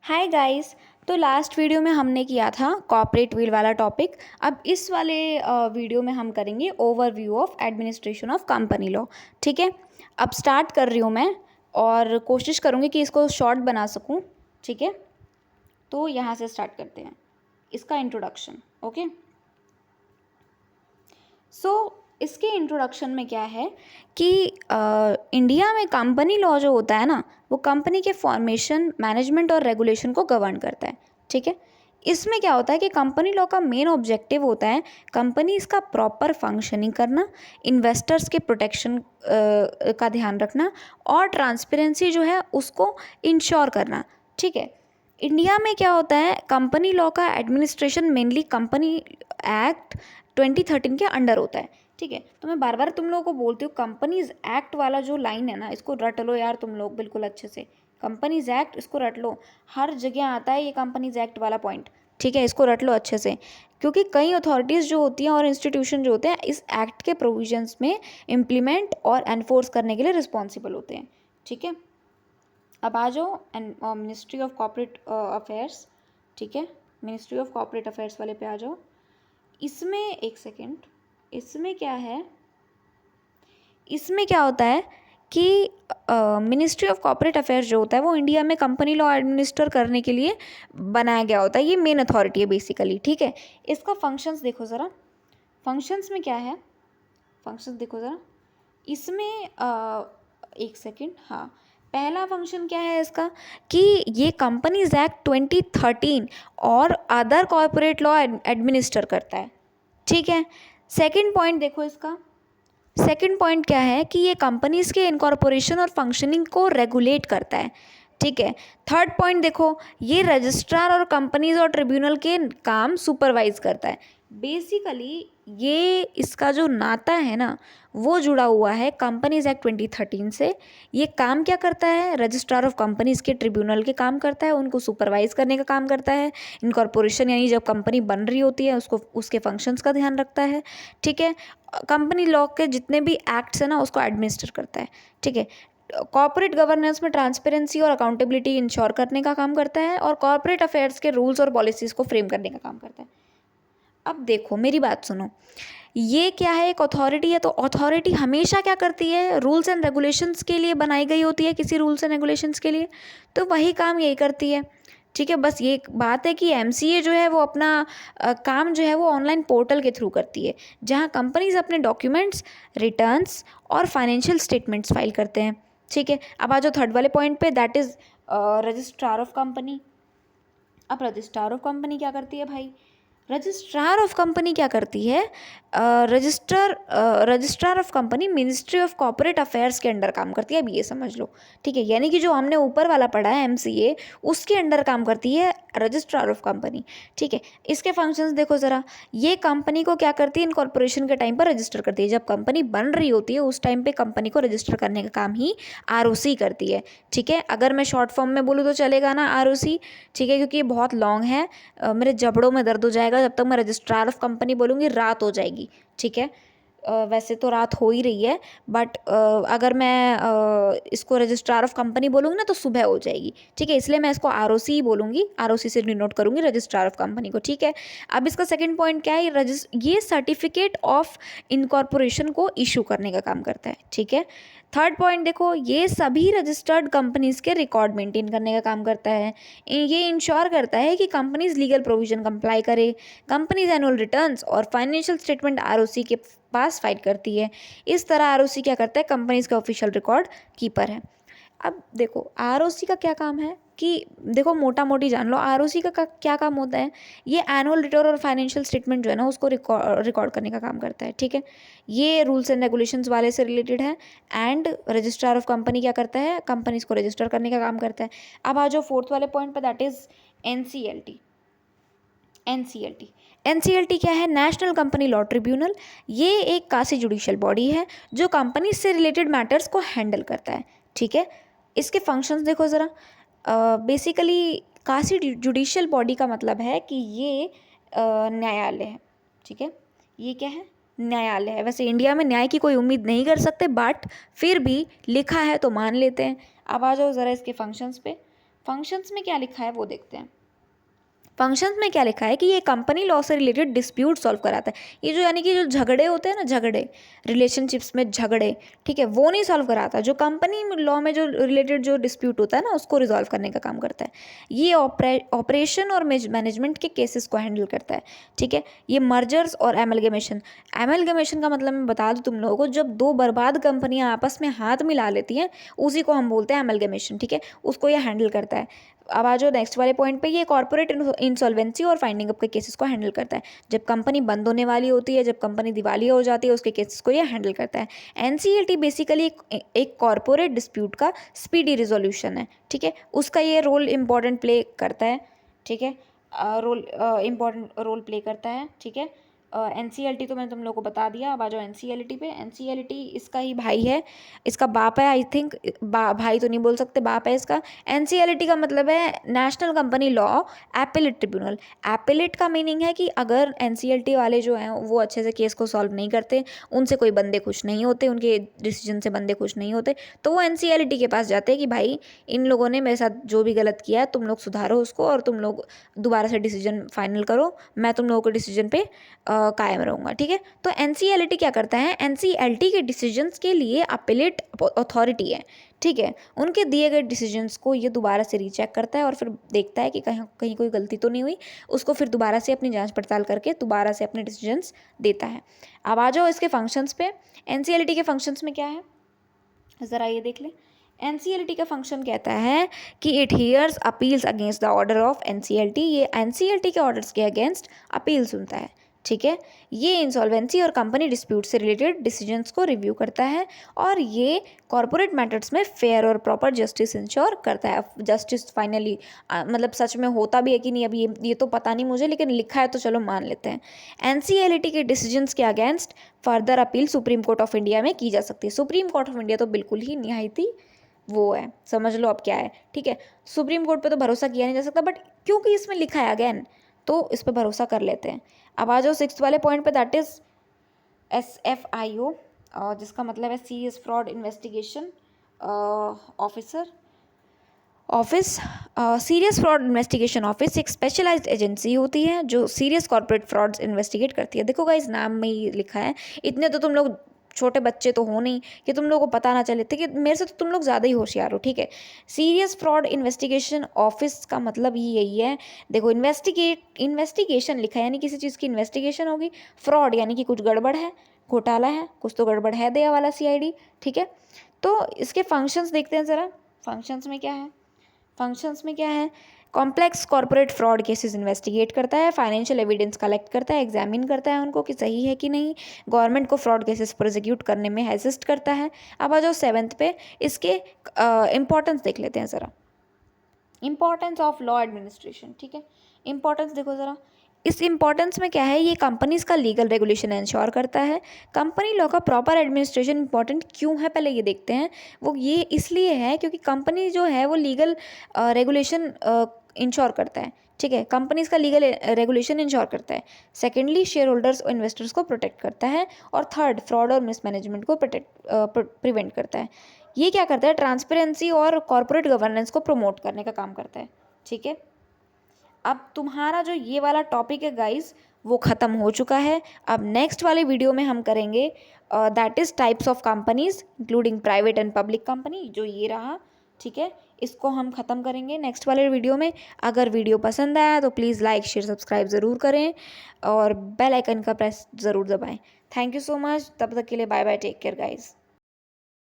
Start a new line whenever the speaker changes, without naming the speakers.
Hi guys. तो last video में हमने किया था कॉर्पोरेट विल वाला टॉपिक। अब इस वाले वीडियो में हम करेंगे overview of administration of company law. ठीक है, अब स्टार्ट कर रही हूँ मैं और कोशिश करूँगी कि इसको शॉर्ट बना सकूँ। ठीक है, तो यहाँ से स्टार्ट करते हैं इसका इंट्रोडक्शन। ओके, सो इसके इंट्रोडक्शन में क्या है कि इंडिया में कंपनी लॉ जो होता है ना, वो कंपनी के फॉर्मेशन, मैनेजमेंट और रेगुलेशन को गवर्न करता है। ठीक है, इसमें क्या होता है कि कंपनी लॉ का मेन ऑब्जेक्टिव होता है कंपनीज का प्रॉपर फंक्शनिंग करना, इन्वेस्टर्स के प्रोटेक्शन का ध्यान रखना और ट्रांसपेरेंसी जो है उसको इंश्योर करना। ठीक है, इंडिया में क्या होता है, कंपनी लॉ का एडमिनिस्ट्रेशन मेनली कंपनी एक्ट 2013 के अंडर होता है। ठीक है, तो मैं बार बार तुम लोगों को बोलती हूँ कंपनीज एक्ट वाला जो लाइन है ना, इसको रट लो यार तुम लोग बिल्कुल अच्छे से। कंपनीज एक्ट, इसको रट लो, हर जगह आता है ये कंपनीज एक्ट वाला पॉइंट। ठीक है, इसको रट लो अच्छे से, क्योंकि कई अथॉरिटीज़ जो होती हैं और इंस्टीट्यूशन जो होते हैं इस एक्ट के प्रोविजंस में इम्प्लीमेंट और एनफोर्स करने के लिए रिस्पॉन्सिबल होते हैं। ठीक है, अब आ जाओ मिनिस्ट्री ऑफ कॉर्पोरेट अफेयर्स। ठीक है, मिनिस्ट्री ऑफ कॉर्पोरेट अफेयर्स वाले पे आ जाओ। इसमें एक सेकेंड, इसमें क्या है, इसमें क्या होता है कि मिनिस्ट्री ऑफ कॉर्पोरेट अफेयर्स जो होता है वो इंडिया में कंपनी लॉ एडमिनिस्टर करने के लिए बनाया गया होता है। ये मेन अथॉरिटी है बेसिकली। ठीक है, इसका फंक्शंस देखो ज़रा, फंक्शंस में क्या है, फंक्शंस देखो ज़रा इसमें एक सेकेंड। हाँ, पहला फंक्शन क्या है इसका कि ये कंपनीज एक्ट 2013 और अदर कॉर्पोरेट लॉ एडमिनिस्टर करता है। ठीक है, सेकंड पॉइंट देखो इसका, सेकंड पॉइंट क्या है कि ये कंपनीज के इनकॉर्पोरेशन और फंक्शनिंग को रेगुलेट करता है। ठीक है, थर्ड पॉइंट देखो, ये रजिस्ट्रार और कंपनीज और ट्रिब्यूनल के काम सुपरवाइज करता है। बेसिकली ये इसका जो नाता है ना वो जुड़ा हुआ है कंपनीज एक्ट 2013 से। ये काम क्या करता है, रजिस्ट्रार ऑफ कंपनीज के ट्रिब्यूनल के काम करता है, उनको सुपरवाइज करने का काम करता है। इनकॉर्पोरेशन यानी जब कंपनी बन रही होती है उसको, उसके फंक्शंस का ध्यान रखता है। ठीक है, कंपनी लॉ के जितने भी एक्ट्स हैं ना उसको एडमिनिस्टर करता है। ठीक है, कॉर्पोरेट गवर्नेंस में ट्रांसपेरेंसी और अकाउंटेबिलिटी इंश्योर करने का काम करता है और कॉर्पोरेट अफेयर्स के रूल्स और पॉलिसीज़ को फ्रेम करने का काम करता है। अब देखो मेरी बात सुनो, ये क्या है, एक अथॉरिटी है, तो अथॉरिटी हमेशा क्या करती है, रूल्स एंड रेगुलेशंस के लिए बनाई गई होती है, किसी रूल्स एंड रेगुलेशंस के लिए, तो वही काम यही करती है। ठीक है, बस ये बात है कि एमसीए जो है वो अपना काम जो है वो ऑनलाइन पोर्टल के थ्रू करती है, जहाँ कंपनीज अपने डॉक्यूमेंट्स, रिटर्न्स और फाइनेंशियल स्टेटमेंट्स फाइल करते हैं। ठीक है, अब आ जाओ थर्ड वाले पॉइंट पे, that is registrar of company. अब रजिस्ट्रार ऑफ कंपनी क्या करती है भाई, रजिस्ट्रार ऑफ कंपनी क्या करती है, registrar of company ministry of corporate affairs के अंडर काम करती है। अब ये समझ लो। ठीक है, यानी कि जो हमने ऊपर वाला पढ़ा है एमसीए, उसके अंडर काम करती है रजिस्ट्रार ऑफ कंपनी। ठीक है, इसके फंक्शंस देखो ज़रा, ये कंपनी को क्या करती है, इनकॉर्पोरेशन के टाइम पर रजिस्टर करती है। जब कंपनी बन रही होती है उस टाइम पे कंपनी को रजिस्टर करने का काम ही आरओसी करती है। ठीक है, अगर मैं शॉर्ट फॉर्म में बोलूँ तो चलेगा ना आरओसी। ठीक है, क्योंकि ये बहुत लॉन्ग है, मेरे जबड़ों में दर्द हो जाएगा जब तक मैं रजिस्ट्रार ऑफ कंपनी बोलूँगी, रात हो जाएगी। ठीक है, वैसे तो रात हो ही रही है, बट अगर मैं इसको रजिस्ट्रार ऑफ कंपनी बोलूँगी ना तो सुबह हो जाएगी। ठीक है, इसलिए मैं इसको आरओसी ही बोलूँगी, आरओसी से डिनोट करूँगी रजिस्ट्रार ऑफ कंपनी को। ठीक है, अब इसका सेकंड पॉइंट क्या है, ये सर्टिफिकेट ऑफ इनकॉर्पोरेशन को इशू करने का काम करता है। ठीक है, थर्ड पॉइंट देखो, ये सभी रजिस्टर्ड कंपनीज के रिकॉर्ड मेंटेन करने का काम करता है। ये इंश्योर करता है कि कंपनीज लीगल प्रोविजन कंप्लाई करे, कंपनीज एनुअल रिटर्न्स और फाइनेंशियल स्टेटमेंट आरओसी के पास फाइल करती है। इस तरह आरओसी क्या करता है, कंपनीज का ऑफिशियल रिकॉर्ड कीपर है। अब देखो आरओसी का क्या काम है कि देखो मोटा मोटी जान लो, आरओसी का क्या काम होता है, ये एनुअल रिटर्न और फाइनेंशियल स्टेटमेंट जो है ना उसको रिकॉर्ड करने का काम करता है। ठीक है, ये रूल्स एंड रेगुलेशंस वाले से रिलेटेड है। एंड रजिस्ट्रार ऑफ कंपनी क्या करता है, कंपनीज को रजिस्टर करने का काम करता है। अब आ जाओ फोर्थ वाले पॉइंट पर, that is NCLT. NCLT, NCLT क्या है, नेशनल कंपनी लॉ ट्रिब्यूनल। ये एक कासी जुडिशियल बॉडी है जो कंपनी से रिलेटेड मैटर्स को हैंडल करता है। ठीक है, इसके फंक्शंस देखो ज़रा, बेसिकली कासी जुडिशियल बॉडी का मतलब है कि ये न्यायालय है। ठीक है, ये क्या है, न्यायालय है। वैसे इंडिया में न्याय की कोई उम्मीद नहीं कर सकते, बट फिर भी लिखा है तो मान लेते हैं। अब आ जाओ ज़रा इसके फंक्शंस पे। फंक्शंस में क्या लिखा है वो देखते हैं। फंक्शंस में क्या लिखा है कि ये कंपनी लॉ से रिलेटेड डिस्प्यूट सॉल्व कराता है। ये जो यानी कि जो झगड़े होते हैं ना, झगड़े रिलेशनशिप्स में झगड़े, ठीक है, वो नहीं सॉल्व कराता। जो कंपनी लॉ में जो रिलेटेड जो डिस्प्यूट होता है ना, उसको रिजॉल्व करने का काम करता है। ये ऑपरेशन और मैनेजमेंट के केसेस को हैंडल करता है, ठीक है। ये मर्जर्स और एमलगमेशन, एमलगमेशन का मतलब मैं बता दूं तुम लोगों को, जब दो बर्बाद कंपनियां आपस में हाथ मिला लेती हैं उसी को हम बोलते हैं एमलगमेशन, ठीक है। उसको ये हैंडल करता है। अब आ जाओ नेक्स्ट वाले पॉइंट पे, ये कॉर्पोरेट इंसॉल्वेंसी और फाइंडिंग अप के केसेस को हैंडल करता है। जब कंपनी बंद होने वाली होती है, जब कंपनी दिवालिया हो जाती है, उसके केसेस को ये हैंडल करता है। एनसीएलटी बेसिकली एक कॉर्पोरेट डिस्प्यूट का स्पीडी रिजोल्यूशन है, ठीक है। उसका ये रोल इंपॉर्टेंट प्ले करता है, ठीक है, इम्पॉर्टेंट रोल प्ले करता है, ठीक है। एनसीएलटी तो मैंने तुम लोगों को बता दिया। अब आ जाओ एनसीएलटी पे। एनसीएलटी इसका ही भाई है, इसका बाप है आई थिंक, भाई तो नहीं बोल सकते, बाप है इसका। एनसीएलटी का मतलब है national company law appellate tribunal. Appellate का मीनिंग है कि अगर एनसीएलटी वाले जो हैं वो अच्छे से केस को सॉल्व नहीं करते, उनसे कोई बंदे खुश नहीं होते, उनके डिसीजन से बंदे खुश नहीं होते, तो वो एनसीएलटी के पास जाते हैं कि भाई इन लोगों ने मेरे साथ जो भी गलत किया है तुम लोग सुधारो उसको और तुम लोग दोबारा से डिसीजन फाइनल करो, मैं तुम लोगों के डिसीजन पे कायम रहूँगा, ठीक है। तो एनसीएलटी क्या करता है, एनसीएलटी के डिसीजंस के लिए अपेलेट अथॉरिटी है, ठीक है। उनके दिए गए डिसीजंस को ये दोबारा से रीचेक करता है और फिर देखता है कि कहीं कहीं कोई गलती तो नहीं हुई, उसको फिर दोबारा से अपनी जांच पड़ताल करके दोबारा से अपने डिसीजंस देता है। अब आ जाओ इसके फंक्शंस पे। एनसीएलटी के फंक्शंस में क्या है, ज़रा ये देख ले। एनसीएलटी का फंक्शन कहता है कि it hears appeals against the order of NCLT. ये एनसीएलटी के ऑर्डर्स के अगेंस्ट अपील सुनता है, ठीक है। ये इंसॉल्वेंसी और कंपनी डिस्प्यूट से रिलेटेड डिसीजंस को रिव्यू करता है और ये कॉरपोरेट मैटर्स में फेयर और प्रॉपर जस्टिस इंश्योर करता है। जस्टिस फाइनली मतलब सच में होता भी है कि नहीं, अभी ये तो पता नहीं मुझे, लेकिन लिखा है तो चलो मान लेते हैं। एनसीएलटी के डिसीजंस के against further appeal supreme court of India में की जा सकती है। सुप्रीम कोर्ट ऑफ इंडिया तो बिल्कुल ही निहायती वो है, समझ लो अब क्या है, ठीक है। सुप्रीम कोर्ट पे तो भरोसा किया नहीं जा सकता, बट क्योंकि इसमें लिखा है अगेन तो इस पर भरोसा कर लेते हैं। अब आ जाओ सिक्स वाले पॉइंट पे, दैट इज SFIO, जिसका मतलब है serious fraud investigation officer office. Serious fraud investigation office एक स्पेशलाइज्ड एजेंसी होती है जो सीरियस कॉर्पोरेट फ्रॉड्स इन्वेस्टिगेट करती है। देखो गाइस, नाम में ही लिखा है, इतने तो तुम लोग छोटे बच्चे तो हो नहीं कि तुम लोगों को पता ना चले, ठीक है। मेरे से तो तुम लोग ज़्यादा ही होशियार हो, ठीक है। सीरियस फ्रॉड इन्वेस्टिगेशन ऑफिस का मतलब ही यही है। देखो, इन्वेस्टिगेशन लिखा है यानी किसी चीज़ की इन्वेस्टिगेशन होगी, फ्रॉड यानी कि कुछ गड़बड़ है, घोटाला है, कुछ तो गड़बड़ है दया वाला CID, ठीक है। तो इसके फंक्शंस देखते हैं ज़रा, फंक्शंस में क्या है। फंक्शंस में क्या है, complex corporate fraud cases investigate करता है, फाइनेंशियल एविडेंस कलेक्ट करता है, एग्जामिन करता है उनको कि सही है कि नहीं, गवर्नमेंट को फ्रॉड केसेस प्रोसिक्यूट करने में असिस्ट करता है। अब आ जाओ सेवन्थ पे, इसके इंपॉर्टेंस देख लेते हैं ज़रा। इंपॉर्टेंस ऑफ लॉ एडमिनिस्ट्रेशन, ठीक है। इंपॉर्टेंस देखो ज़रा, इस इंपॉर्टेंस में क्या है, ये कंपनीज का लीगल रेगुलेशन इंश्योर करता है। कंपनी लॉ का प्रॉपर एडमिनिस्ट्रेशन इंपॉर्टेंट क्यों है पहले ये देखते हैं। वो ये इसलिए है क्योंकि कंपनी जो है वो लीगल रेगुलेशन इंश्योर करता है, ठीक है। कंपनीज का लीगल रेगुलेशन इंश्योर करता है। सेकेंडली, शेयर होल्डर्स और इन्वेस्टर्स को प्रोटेक्ट करता है। और थर्ड, फ्रॉड और मिसमैनेजमेंट को प्रिवेंट करता है। ये क्या करता है, ट्रांसपेरेंसी और कॉर्पोरेट गवर्नेंस को प्रमोट करने का काम करता है, ठीक है। अब तुम्हारा जो ये वाला टॉपिक है गाइस वो ख़त्म हो चुका है। अब नेक्स्ट वाले वीडियो में हम करेंगे that is types of companies including private and public company, जो ये रहा, ठीक है। इसको हम ख़त्म करेंगे नेक्स्ट वाले वीडियो में। अगर वीडियो पसंद आया तो प्लीज़ लाइक शेयर सब्सक्राइब ज़रूर करें और बेल आइकन का प्रेस ज़रूर दबाएं। थैंक यू सो मच, तब तक के लिए bye bye, take care guys.